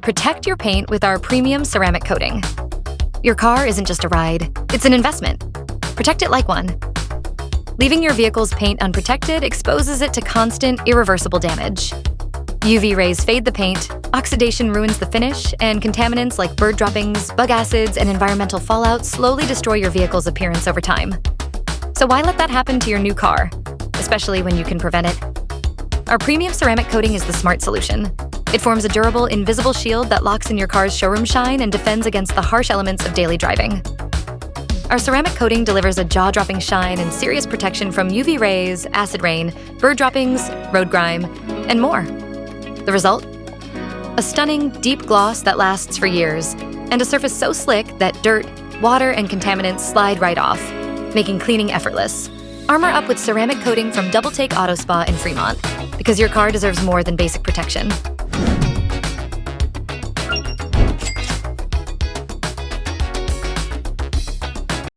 Protect your paint with our premium ceramic coating. Your car isn't just a ride, it's an investment. Protect it like one. Leaving your vehicle's paint unprotected exposes it to constant, irreversible damage. UV rays fade the paint, oxidation ruins the finish, and contaminants like bird droppings, bug acids, and environmental fallout slowly destroy your vehicle's appearance over time. So why let that happen to your new car, especially when you can prevent it? Our premium ceramic coating is the smart solution. It forms a durable, invisible shield that locks in your car's showroom shine and defends against the harsh elements of daily driving. Our ceramic coating delivers a jaw-dropping shine and serious protection from UV rays, acid rain, bird droppings, road grime, and more. The result? A stunning, deep gloss that lasts for years, and a surface so slick that dirt, water, and contaminants slide right off, making cleaning effortless. Armor up with ceramic coating from DoubleTake Auto Spa in Fremont, because your car deserves more than basic protection.